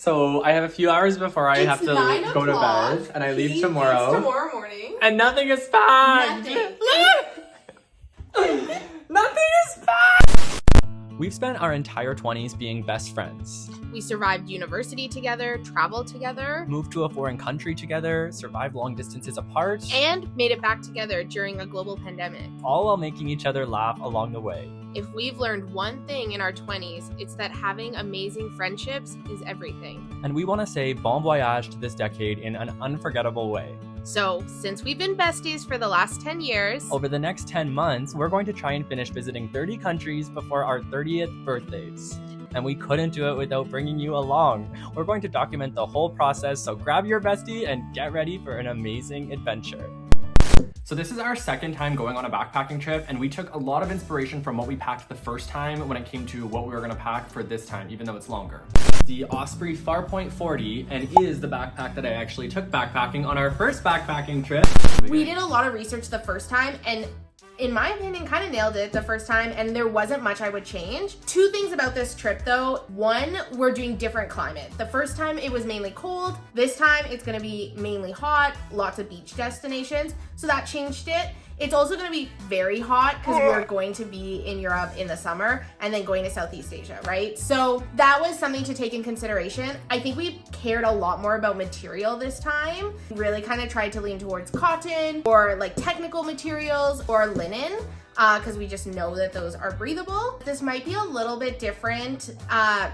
So I have a few hours before I have to go to bed, and I leave tomorrow. Tomorrow morning. And nothing is packed. Nothing. Nothing is packed. We've spent our entire 20s being best friends. We survived university together, traveled together, Moved to a foreign country together, survived long distances apart, and made it back together during a global pandemic. all while making each other laugh along the way. If we've learned one thing in our 20s, it's that having amazing friendships is everything. And we want to say bon voyage to this decade in an unforgettable way. So, since we've been besties for the last 10 years, Over the next 10 months, we're going to try and finish visiting 30 countries before our 30th birthdays. And we couldn't do it without bringing you along. We're going to document the whole process, so grab your bestie and get ready for an amazing adventure. So this is our second time going on a backpacking trip, and we took a lot of inspiration from what we packed the first time when it came to what we were gonna pack for this time, even though it's longer. The Osprey Farpoint 40, and is the backpack that I actually took backpacking on our first backpacking trip. we did a lot of research the first time, and in my opinion, kind of nailed it the first time, and there wasn't much I would change. Two things about this trip though. One, we're doing different climate. The first time it was mainly cold. This time it's gonna be mainly hot, lots of beach destinations. So that changed it. It's also gonna be very hot because we're going to be in Europe in the summer and then going to Southeast Asia, right? So that was something to take in consideration. I think we cared a lot more about material this time. We really kind of tried to lean towards cotton or like technical materials or linen, because we just know that those are breathable. This might be a little bit different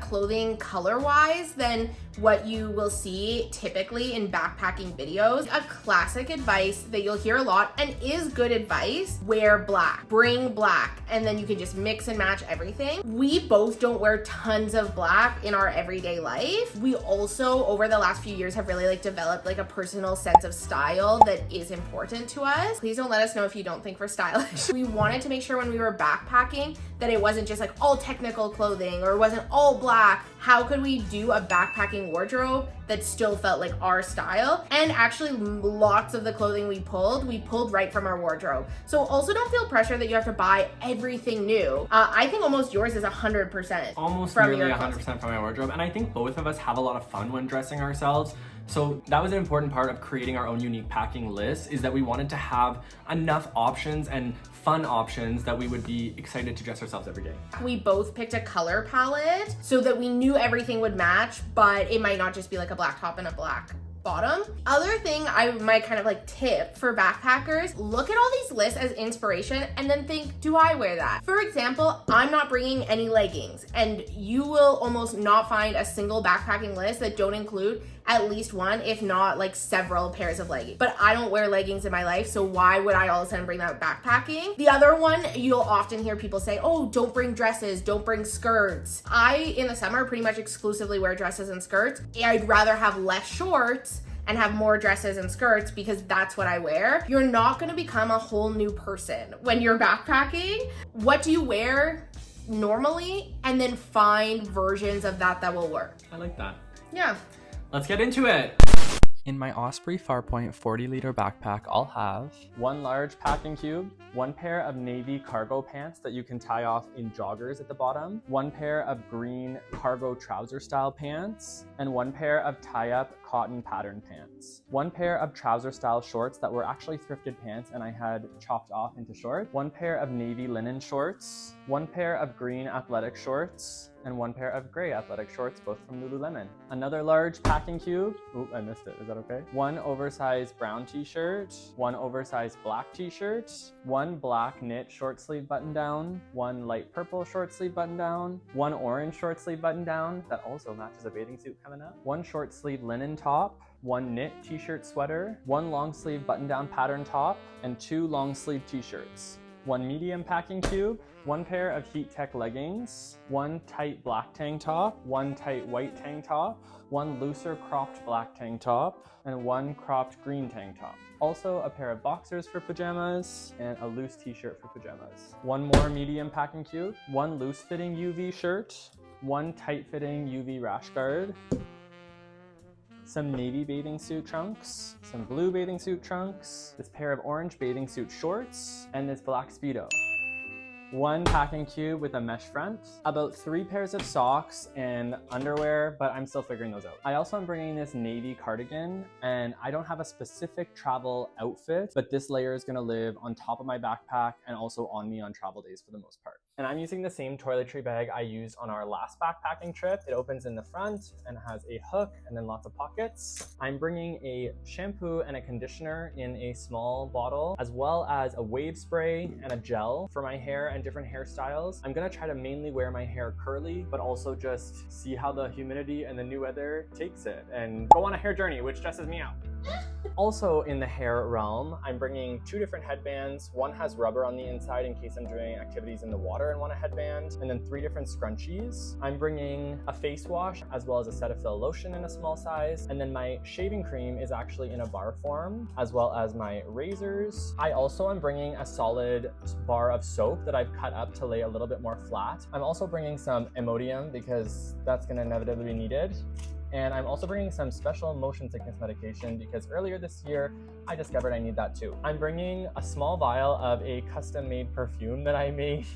clothing color-wise than what you will see typically in backpacking videos. A classic advice that you'll hear a lot and is good advice: wear black, bring black, and then you can just mix and match everything. We both don't wear tons of black in our everyday life. We also, over the last few years, have really developed a personal sense of style that is important to us. Please don't let us know if you don't think we're stylish. We wanted to make sure when we were backpacking that it wasn't just all technical clothing or it wasn't all black. How could we do a backpacking wardrobe that still felt like our style? And actually lots of the clothing we pulled right from our wardrobe. So also don't feel pressure that you have to buy everything new. I think almost yours is 100%. Almost from nearly your 100% from my wardrobe. And I think both of us have a lot of fun when dressing ourselves. So that was an important part of creating our own unique packing list, is that we wanted to have enough options and fun options that we would be excited to dress ourselves every day. We both picked a color palette so that we knew everything would match, but it might not just be a black top and a black bottom. Other thing I might kind of tip for backpackers: look at all these lists as inspiration and then think, do I wear that? For example, I'm not bringing any leggings, and you will almost not find a single backpacking list that don't include at least one, if not several pairs of leggings. But I don't wear leggings in my life, so why would I all of a sudden bring that backpacking? The other one, you'll often hear people say, oh, don't bring dresses, don't bring skirts. I, in the summer, pretty much exclusively wear dresses and skirts. I'd rather have less shorts and have more dresses and skirts because that's what I wear. You're not gonna become a whole new person when you're backpacking. What do you wear normally? And then find versions of that will work. I like that. Yeah. Let's get into it. In my Osprey Farpoint 40-liter backpack, I'll have one large packing cube, one pair of navy cargo pants that you can tie off in joggers at the bottom, one pair of green cargo trouser style pants, and one pair of tie-up cotton pattern pants. One pair of trouser style shorts that were actually thrifted pants and I had chopped off into shorts, one pair of navy linen shorts, one pair of green athletic shorts, and one pair of gray athletic shorts, both from Lululemon. Another large packing cube. Ooh, I missed it. Is that okay? One oversized brown t-shirt, one oversized black t-shirt, one black knit short sleeve button down, one light purple short sleeve button down, one orange short sleeve button down that also matches a bathing suit coming up, one short sleeve linen top, one knit t-shirt sweater, one long sleeve button down pattern top, and two long sleeve t-shirts. One medium packing cube, one pair of heat tech leggings, one tight black tank top, one tight white tank top, one looser cropped black tank top, and one cropped green tank top. Also a pair of boxers for pajamas and a loose t-shirt for pajamas. One more medium packing cube, one loose fitting UV shirt, one tight fitting UV rash guard, some navy bathing suit trunks, some blue bathing suit trunks, this pair of orange bathing suit shorts, and this black Speedo. one packing cube with a mesh front, about 3 pairs of socks and underwear, but I'm still figuring those out. I also am bringing this navy cardigan, and I don't have a specific travel outfit, but this layer is gonna live on top of my backpack and also on me on travel days for the most part. And I'm using the same toiletry bag I used on our last backpacking trip. It opens in the front and has a hook and then lots of pockets. I'm bringing a shampoo and a conditioner in a small bottle, as well as a wave spray and a gel for my hair and different hairstyles. I'm gonna try to mainly wear my hair curly, but also just see how the humidity and the new weather takes it and go on a hair journey, which stresses me out. Also in the hair realm, I'm bringing 2 different headbands. One has rubber on the inside in case I'm doing activities in the water and want a headband, and then 3 different scrunchies. I'm bringing a face wash as well as a Cetaphil lotion in a small size, and then my shaving cream is actually in a bar form, as well as my razors. I also am bringing a solid bar of soap that I've cut up to lay a little bit more flat. I'm also bringing some Imodium because that's gonna inevitably be needed. And I'm also bringing some special motion sickness medication because earlier this year, I discovered I need that too. I'm bringing a small vial of a custom-made perfume that I made.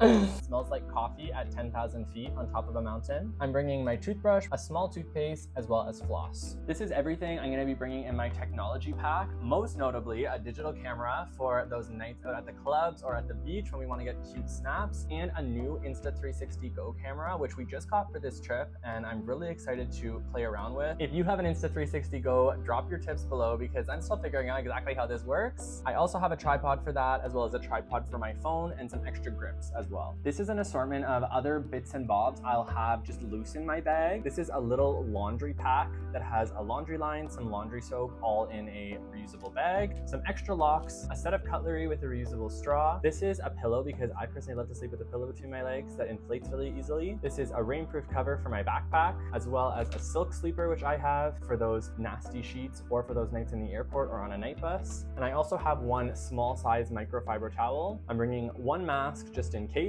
It smells like coffee at 10,000 feet on top of a mountain. I'm bringing my toothbrush, a small toothpaste, as well as floss. This is everything I'm gonna be bringing in my technology pack, most notably a digital camera for those nights out at the clubs or at the beach when we wanna get cute snaps, and a new Insta360 Go camera, which we just got for this trip, and I'm really excited to play around with. If you have an Insta360 Go, drop your tips below because I'm still figuring out exactly how this works. I also have a tripod for that, as well as a tripod for my phone and some extra grips as well. This is an assortment of other bits and bobs I'll have just loose in my bag. This is a little laundry pack that has a laundry line, some laundry soap, all in a reusable bag, some extra locks, a set of cutlery with a reusable straw. This is a pillow because I personally love to sleep with a pillow between my legs that inflates really easily. This is a rainproof cover for my backpack, as well as a silk sleeper, which I have for those nasty sheets or for those nights in the airport or on a night bus. And I also have one small size microfiber towel. I'm bringing one mask just in case.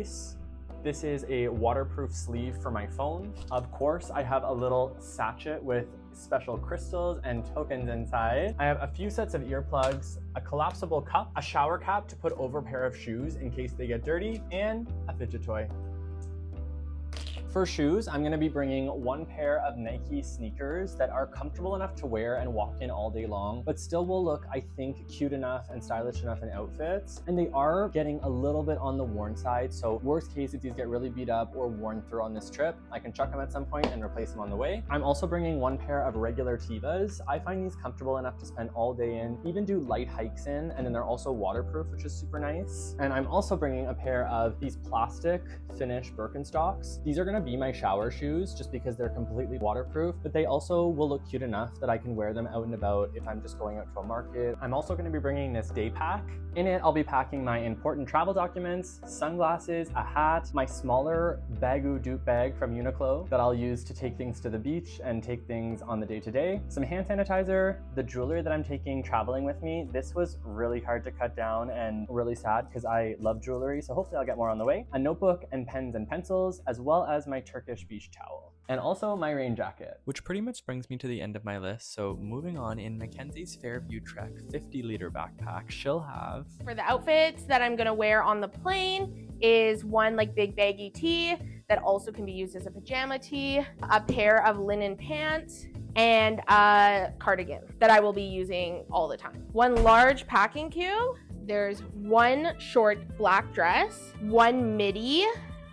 This is a waterproof sleeve for my phone. Of course, I have a little sachet with special crystals and tokens inside. I have a few sets of earplugs, a collapsible cup, a shower cap to put over a pair of shoes in case they get dirty, and a fidget toy. For shoes, I'm gonna be bringing one pair of Nike sneakers that are comfortable enough to wear and walk in all day long, but still will look, I think, cute enough and stylish enough in outfits. And they are getting a little bit on the worn side, so worst case, if these get really beat up or worn through on this trip, I can chuck them at some point and replace them on the way. I'm also bringing one pair of regular Tevas. I find these comfortable enough to spend all day in, even do light hikes in, and then they're also waterproof, which is super nice. And I'm also bringing a pair of these plastic finish Birkenstocks. These are gonna be my shower shoes just because they're completely waterproof, but they also will look cute enough that I can wear them out and about if I'm just going out to a market. I'm also going to be bringing this day pack. In it, I'll be packing my important travel documents, sunglasses, a hat, my smaller Bagoo Dupe bag from Uniqlo that I'll use to take things to the beach and take things on the day-to-day, some hand sanitizer, the jewelry that I'm taking traveling with me. This was really hard to cut down and really sad because I love jewelry, so hopefully I'll get more on the way. A notebook and pens and pencils, as well as my Turkish beach towel. And also my rain jacket. Which pretty much brings me to the end of my list, so moving on, in MacKenzie's Fairview Trek 50-liter backpack, she'll have... For the outfits that I'm gonna wear on the plane is one like big baggy tee that also can be used as a pajama tee, a pair of linen pants, and a cardigan that I will be using all the time. One large packing cube. There's one short black dress, one midi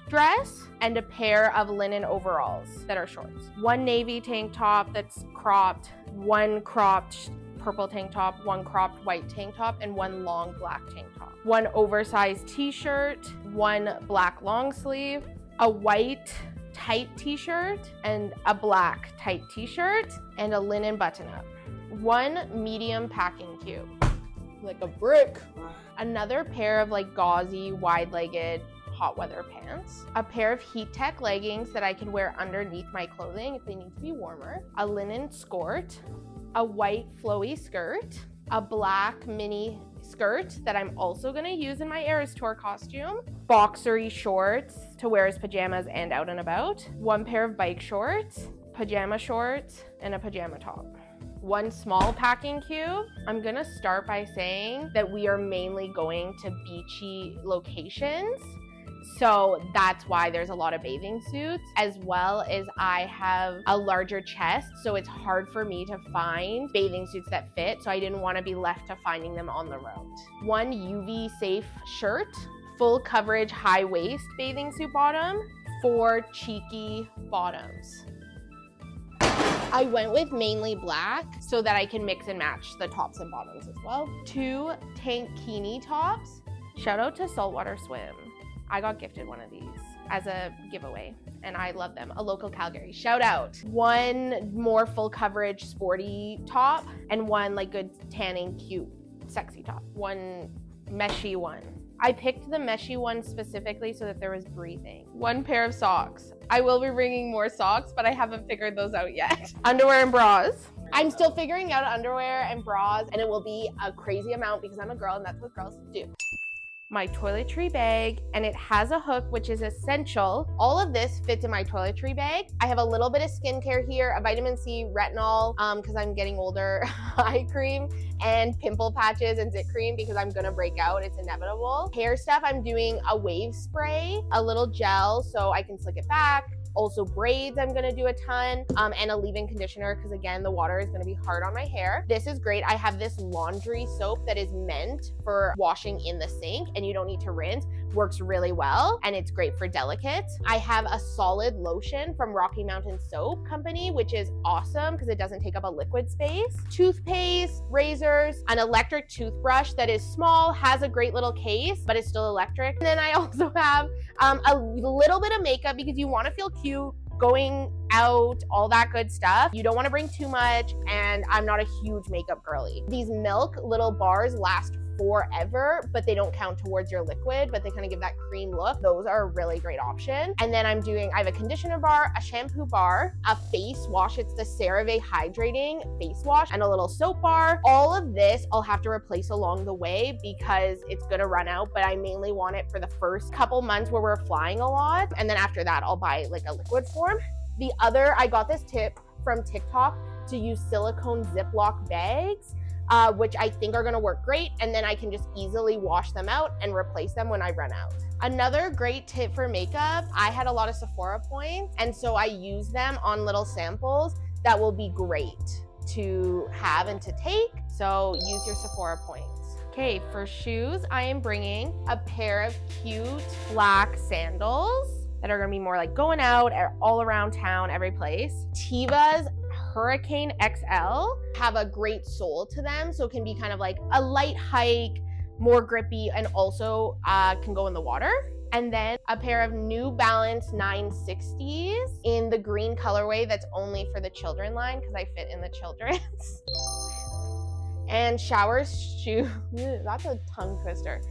dress, and a pair of linen overalls that are shorts. One navy tank top that's cropped, one cropped purple tank top, one cropped white tank top, and one long black tank top. One oversized t-shirt, one black long sleeve, a white tight t-shirt, and a black tight t-shirt, and a linen button-up. One medium packing cube, like a brick. Another pair of like gauzy, wide-legged hot weather pants, a pair of heat tech leggings that I can wear underneath my clothing if they need to be warmer, a linen skirt, a white flowy skirt, a black mini skirt that I'm also gonna use in my Eras Tour costume, boxery shorts to wear as pajamas and out and about, one pair of bike shorts, pajama shorts, and a pajama top. 1 small packing cube. I'm gonna start by saying that we are mainly going to beachy locations. So that's why there's a lot of bathing suits, as well as I have a larger chest, so it's hard for me to find bathing suits that fit, so I didn't want to be left to finding them on the road. 1 UV safe shirt, full coverage high waist bathing suit bottom, 4 cheeky bottoms. I went with mainly black so that I can mix and match the tops and bottoms as well. 2 tankini tops. Shout out to Saltwater Swim. I got gifted one of these as a giveaway and I love them. A local Calgary, shout out. 1 more full coverage sporty top and 1 like good tanning cute sexy top. 1 meshy one. I picked the meshy one specifically so that there was breathing. 1 pair of socks. I will be bringing more socks, but I haven't figured those out yet. Underwear and bras. I'm still figuring out underwear and bras, and it will be a crazy amount because I'm a girl and that's what girls do. My toiletry bag, and it has a hook, which is essential. All of this fits in my toiletry bag. I have a little bit of skincare here, a vitamin C, retinol, because I'm getting older, eye cream, and pimple patches and zit cream because I'm gonna break out, it's inevitable. Hair stuff, I'm doing a wave spray, a little gel so I can slick it back. Also braids, I'm gonna do a ton, and a leave-in conditioner because again, the water is gonna be hard on my hair. This is great. I have this laundry soap that is meant for washing in the sink and you don't need to rinse. Works really well and it's great for delicates. I have a solid lotion from Rocky Mountain Soap Company, which is awesome because it doesn't take up a liquid space. Toothpaste, razors, an electric toothbrush that is small, has a great little case, but it's still electric. And then I also have a little bit of makeup because you want to feel cute going out, all that good stuff. You don't want to bring too much, and I'm not a huge makeup girly. These Milk little bars last forever, but they don't count towards your liquid, but they kind of give that cream look. Those are a really great option. And then I have a conditioner bar, a shampoo bar, a face wash. It's the CeraVe hydrating face wash, and a little soap bar. All of this I'll have to replace along the way because it's gonna run out, but I mainly want it for the first couple months where we're flying a lot. And then after that, I'll buy like a liquid form. I got this tip from TikTok to use silicone Ziploc bags, which I think are gonna work great, and then I can just easily wash them out and replace them when I run out. Another great tip for makeup, I had a lot of Sephora points, and so I use them on little samples that will be great to have and to take, so use your Sephora points. Okay, for shoes, I am bringing a pair of cute black sandals that are gonna be more like going out all around town, every place. Tevas Hurricane XL have a great sole to them, so it can be kind of like a light hike, more grippy, and also can go in the water. And then a pair of New Balance 960s in the green colorway that's only for the children line because I fit in the children's. And shower shoes, that's a tongue twister.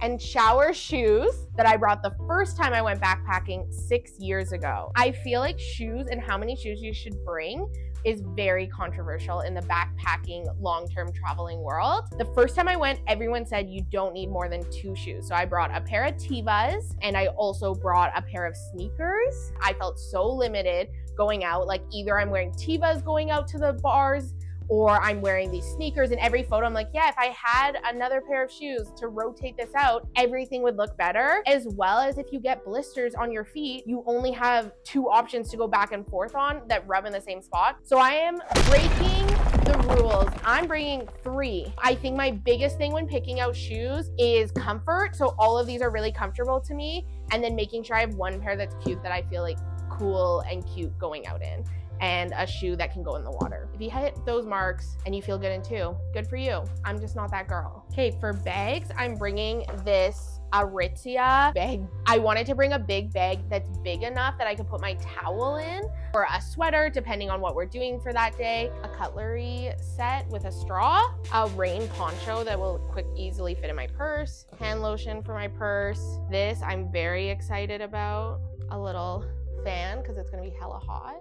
And shower shoes that I brought the first time I went backpacking 6 years ago. I feel like shoes and how many shoes you should bring is very controversial in the backpacking long-term traveling world. The first time I went, everyone said you don't need more than 2 shoes. So I brought a pair of Tevas and I also brought a pair of sneakers. I felt so limited going out, like either I'm wearing Tevas going out to the bars or I'm wearing these sneakers. In every photo, I'm like, yeah, if I had another pair of shoes to rotate this out, everything would look better. As well as if you get blisters on your feet, you only have 2 options to go back and forth on that rub in the same spot. So I am breaking the rules. I'm bringing 3. I think my biggest thing when picking out shoes is comfort. So all of these are really comfortable to me. And then making sure I have 1 pair that's cute that I feel like cool and cute going out in, and a shoe that can go in the water. If you hit those marks and you feel good in 2, good for you. I'm just not that girl. Okay, for bags, I'm bringing this Aritzia bag. I wanted to bring a big bag that's big enough that I could put my towel in, or a sweater, depending on what we're doing for that day, a cutlery set with a straw, a rain poncho that will easily fit in my purse, hand lotion for my purse. This I'm very excited about, a little fan because it's gonna be hella hot.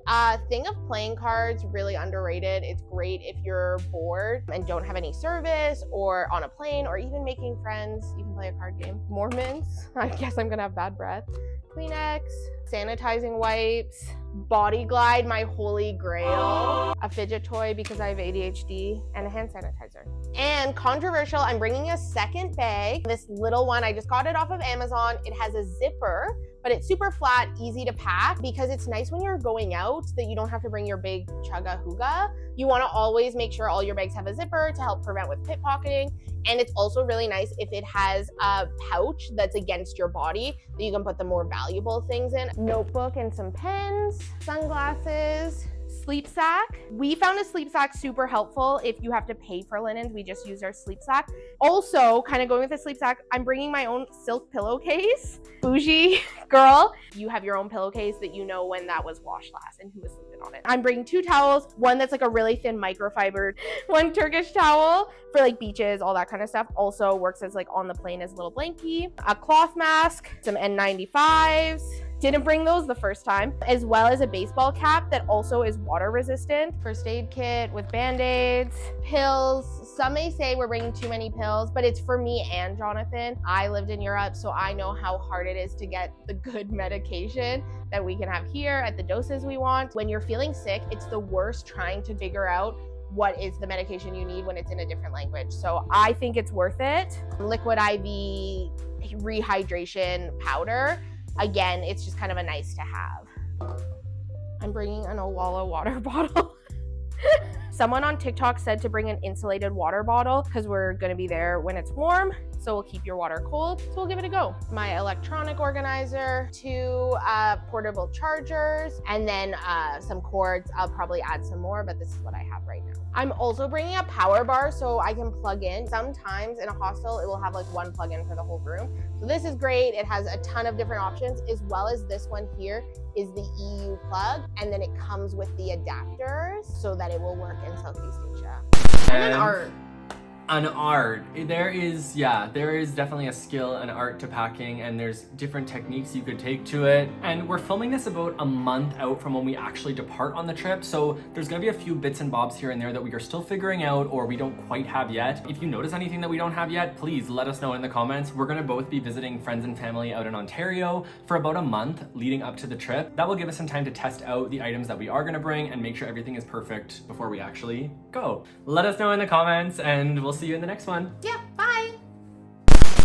Thing of playing cards, really underrated. It's great if you're bored and don't have any service or on a plane or even making friends. You can play a card game. Mormons, I guess I'm gonna have bad breath. Kleenex, sanitizing wipes, Body Glide, my holy grail, a fidget toy because I have ADHD, and a hand sanitizer. And controversial, I'm bringing a second bag. This little one, I just got it off of Amazon. It has a zipper, but it's super flat, easy to pack because it's nice when you're going out that you don't have to bring your big chugga hooga. You want to always make sure all your bags have a zipper to help prevent with pickpocketing. And it's also really nice if it has a pouch that's against your body that you can put the more valuable things in. Notebook and some pens, sunglasses, sleep sack. We found a sleep sack super helpful if you have to pay for linens. We just use our sleep sack. Also, kind of going with the sleep sack, I'm bringing my own silk pillowcase. Bougie girl. You have your own pillowcase that you know when that was washed last and who was sleeping on it. I'm bringing 2 towels, one that's like a really thin microfibered, one Turkish towel for like beaches, all that kind of stuff. Also works as like on the plane as a little blankie, a cloth mask, some N95s. Didn't bring those the first time, as well as a baseball cap that also is water resistant. First aid kit with band-aids, pills. Some may say we're bringing too many pills, but it's for me and Jonathan. I lived in Europe, so I know how hard it is to get the good medication that we can have here at the doses we want. When you're feeling sick, it's the worst trying to figure out what is the medication you need when it's in a different language. So I think it's worth it. Liquid IV rehydration powder. Again, it's just kind of a nice to have. I'm bringing an Owala water bottle. Someone on TikTok said to bring an insulated water bottle because we're gonna be there when it's warm, so we'll keep your water cold. So we'll give it a go. My electronic organizer, 2 portable chargers, and then some cords. I'll probably add some more, but this is what I have right now. I'm also bringing a power bar so I can plug in. Sometimes in a hostel, it will have like 1 plug-in for the whole room. So this is great. It has a ton of different options, as well as this one here is the EU plug, and then it comes with the adapters so that it will work in Southeast Asia. And an art. An art. There is definitely a skill and art to packing, and there's different techniques you could take to it. And we're filming this about a month out from when we actually depart on the trip, so there's gonna be a few bits and bobs here and there that we are still figuring out or we don't quite have yet. If you notice anything that we don't have yet, please let us know in the comments. We're gonna both be visiting friends and family out in Ontario for about a month leading up to the trip. That will give us some time to test out the items that we are gonna bring and make sure everything is perfect before we actually go. Let us know in the comments, and we'll see you in the next one. Yeah.